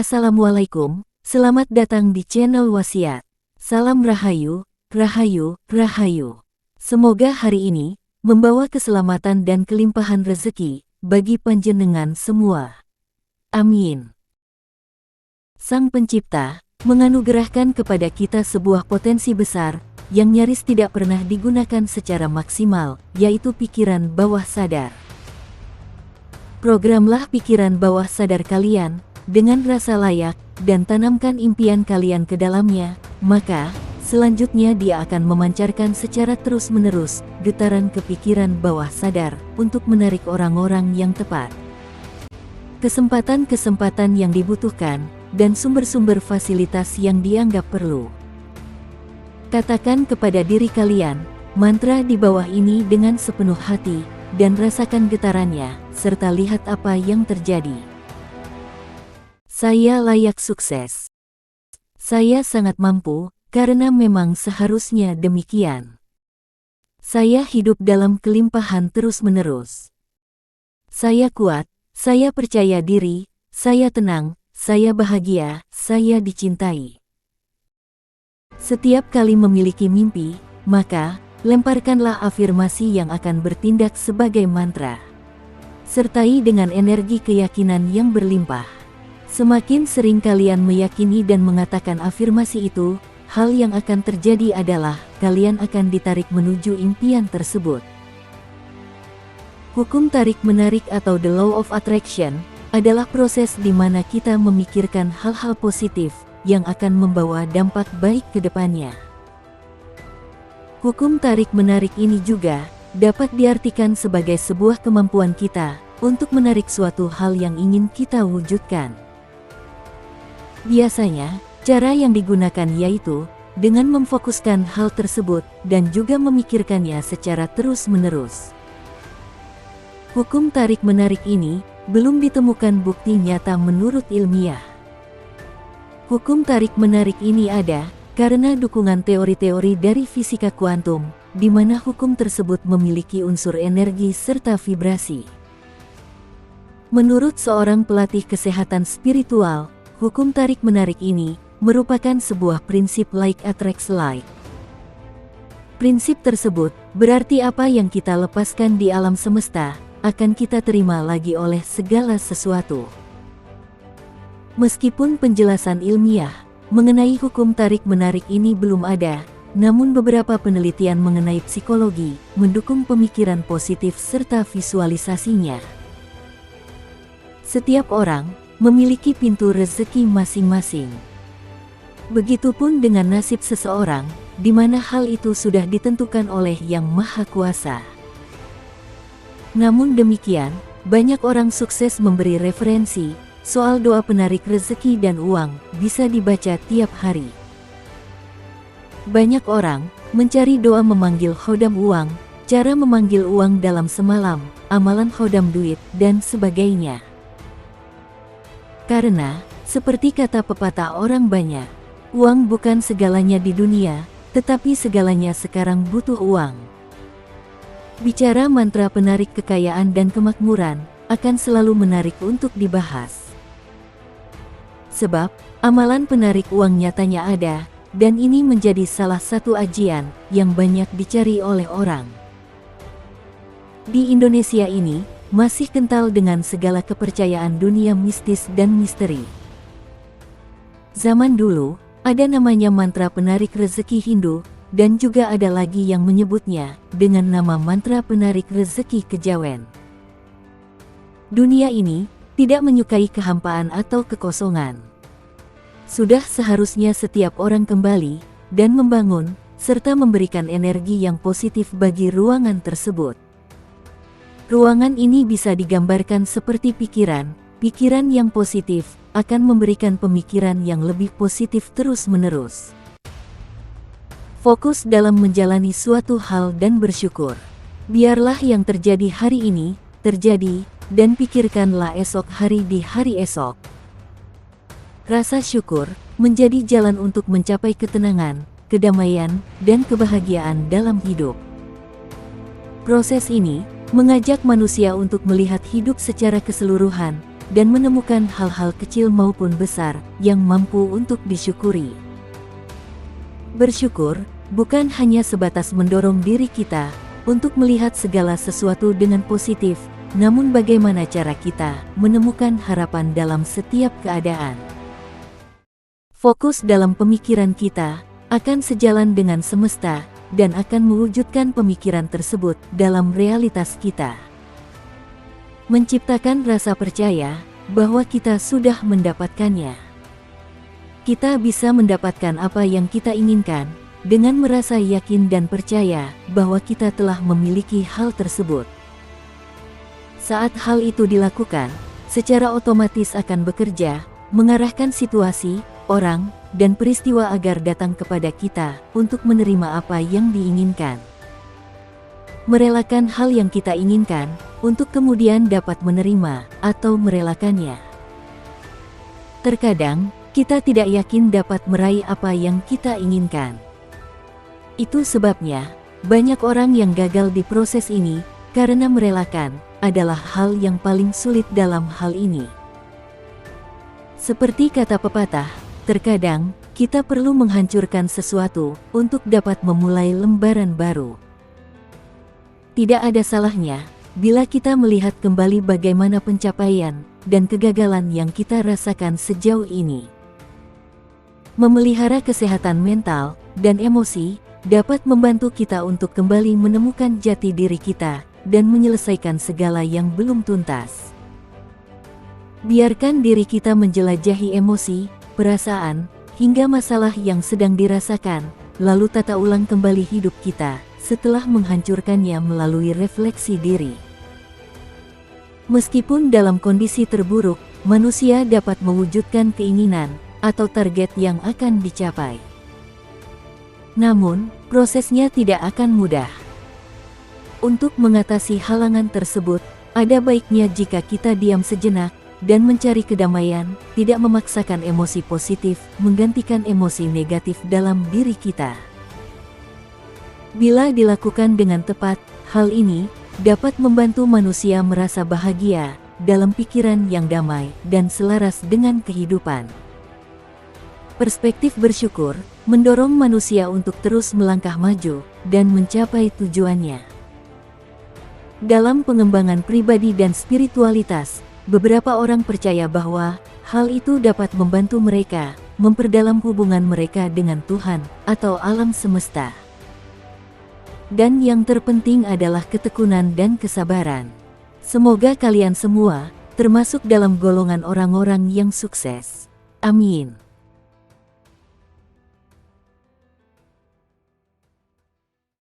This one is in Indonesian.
Assalamualaikum, selamat datang di channel Wasiat. Salam Rahayu, Rahayu, Rahayu. Semoga hari ini membawa keselamatan dan kelimpahan rezeki bagi panjenengan semua. Amin. Sang Pencipta menganugerahkan kepada kita sebuah potensi besar yang nyaris tidak pernah digunakan secara maksimal, yaitu pikiran bawah sadar. Programlah pikiran bawah sadar kalian dengan rasa layak dan tanamkan impian kalian ke dalamnya, maka selanjutnya dia akan memancarkan secara terus-menerus getaran kepikiran bawah sadar untuk menarik orang-orang yang tepat. Kesempatan-kesempatan yang dibutuhkan dan sumber-sumber fasilitas yang dianggap perlu. Katakan kepada diri kalian mantra di bawah ini dengan sepenuh hati dan rasakan getarannya, serta lihat apa yang terjadi. Saya layak sukses. Saya sangat mampu, karena memang seharusnya demikian. Saya hidup dalam kelimpahan terus-menerus. Saya kuat, saya percaya diri, saya tenang, saya bahagia, saya dicintai. Setiap kali memiliki mimpi, maka lemparkanlah afirmasi yang akan bertindak sebagai mantra. Sertai dengan energi keyakinan yang berlimpah. Semakin sering kalian meyakini dan mengatakan afirmasi itu, hal yang akan terjadi adalah kalian akan ditarik menuju impian tersebut. Hukum tarik-menarik atau the law of attraction adalah proses di mana kita memikirkan hal-hal positif yang akan membawa dampak baik ke depannya. Hukum tarik-menarik ini juga dapat diartikan sebagai sebuah kemampuan kita untuk menarik suatu hal yang ingin kita wujudkan. Biasanya, cara yang digunakan yaitu dengan memfokuskan hal tersebut dan juga memikirkannya secara terus-menerus. Hukum tarik-menarik ini belum ditemukan bukti nyata menurut ilmiah. Hukum tarik-menarik ini ada karena dukungan teori-teori dari fisika kuantum, di mana hukum tersebut memiliki unsur energi serta vibrasi. Menurut seorang pelatih kesehatan spiritual, hukum tarik-menarik ini merupakan sebuah prinsip like attracts like. Prinsip tersebut berarti apa yang kita lepaskan di alam semesta akan kita terima lagi oleh segala sesuatu. Meskipun penjelasan ilmiah mengenai hukum tarik-menarik ini belum ada, namun beberapa penelitian mengenai psikologi mendukung pemikiran positif serta visualisasinya. Setiap orang memiliki pintu rezeki masing-masing. Begitupun dengan nasib seseorang, di mana hal itu sudah ditentukan oleh Yang Maha Kuasa. Namun demikian, banyak orang sukses memberi referensi soal doa penarik rezeki dan uang bisa dibaca tiap hari. Banyak orang mencari doa memanggil khodam uang, cara memanggil uang dalam semalam, amalan khodam duit, dan sebagainya. Karena, seperti kata pepatah orang banyak, uang bukan segalanya di dunia, tetapi segalanya sekarang butuh uang. Bicara mantra penarik kekayaan dan kemakmuran, akan selalu menarik untuk dibahas. Sebab, amalan penarik uang nyatanya ada, dan ini menjadi salah satu ajian yang banyak dicari oleh orang. Di Indonesia ini, masih kental dengan segala kepercayaan dunia mistis dan misteri. Zaman dulu, ada namanya mantra penarik rezeki Hindu, dan juga ada lagi yang menyebutnya dengan nama mantra penarik rezeki Kejawen. Dunia ini tidak menyukai kehampaan atau kekosongan. Sudah seharusnya setiap orang kembali dan membangun, serta memberikan energi yang positif bagi ruangan tersebut. Ruangan ini bisa digambarkan seperti pikiran yang positif akan memberikan pemikiran yang lebih positif terus-menerus. Fokus dalam menjalani suatu hal dan bersyukur. Biarlah yang terjadi hari ini, terjadi, dan pikirkanlah esok hari di hari esok. Rasa syukur menjadi jalan untuk mencapai ketenangan, kedamaian, dan kebahagiaan dalam hidup. Proses ini mengajak manusia untuk melihat hidup secara keseluruhan, dan menemukan hal-hal kecil maupun besar yang mampu untuk disyukuri. Bersyukur bukan hanya sebatas mendorong diri kita untuk melihat segala sesuatu dengan positif, namun bagaimana cara kita menemukan harapan dalam setiap keadaan. Fokus dalam pemikiran kita akan sejalan dengan semesta dan akan mewujudkan pemikiran tersebut dalam realitas kita. Menciptakan rasa percaya bahwa kita sudah mendapatkannya. Kita bisa mendapatkan apa yang kita inginkan dengan merasa yakin dan percaya bahwa kita telah memiliki hal tersebut. Saat hal itu dilakukan, secara otomatis akan bekerja, mengarahkan situasi, orang, dan peristiwa agar datang kepada kita untuk menerima apa yang diinginkan. Merelakan hal yang kita inginkan untuk kemudian dapat menerima atau merelakannya. Terkadang, kita tidak yakin dapat meraih apa yang kita inginkan. Itu sebabnya, banyak orang yang gagal di proses ini karena merelakan adalah hal yang paling sulit dalam hal ini. Seperti kata pepatah, terkadang kita perlu menghancurkan sesuatu untuk dapat memulai lembaran baru. Tidak ada salahnya bila kita melihat kembali bagaimana pencapaian dan kegagalan yang kita rasakan sejauh ini. Memelihara kesehatan mental dan emosi dapat membantu kita untuk kembali menemukan jati diri kita dan menyelesaikan segala yang belum tuntas. Biarkan diri kita menjelajahi emosi, perasaan, hingga masalah yang sedang dirasakan, lalu tata ulang kembali hidup kita setelah menghancurkannya melalui refleksi diri. Meskipun dalam kondisi terburuk, manusia dapat mewujudkan keinginan atau target yang akan dicapai. Namun, prosesnya tidak akan mudah. Untuk mengatasi halangan tersebut, ada baiknya jika kita diam sejenak dan mencari kedamaian, tidak memaksakan emosi positif menggantikan emosi negatif dalam diri kita. Bila dilakukan dengan tepat, hal ini dapat membantu manusia merasa bahagia dalam pikiran yang damai dan selaras dengan kehidupan. Perspektif bersyukur mendorong manusia untuk terus melangkah maju dan mencapai tujuannya. Dalam pengembangan pribadi dan spiritualitas, beberapa orang percaya bahwa hal itu dapat membantu mereka memperdalam hubungan mereka dengan Tuhan atau alam semesta. Dan yang terpenting adalah ketekunan dan kesabaran. Semoga kalian semua termasuk dalam golongan orang-orang yang sukses. Amin.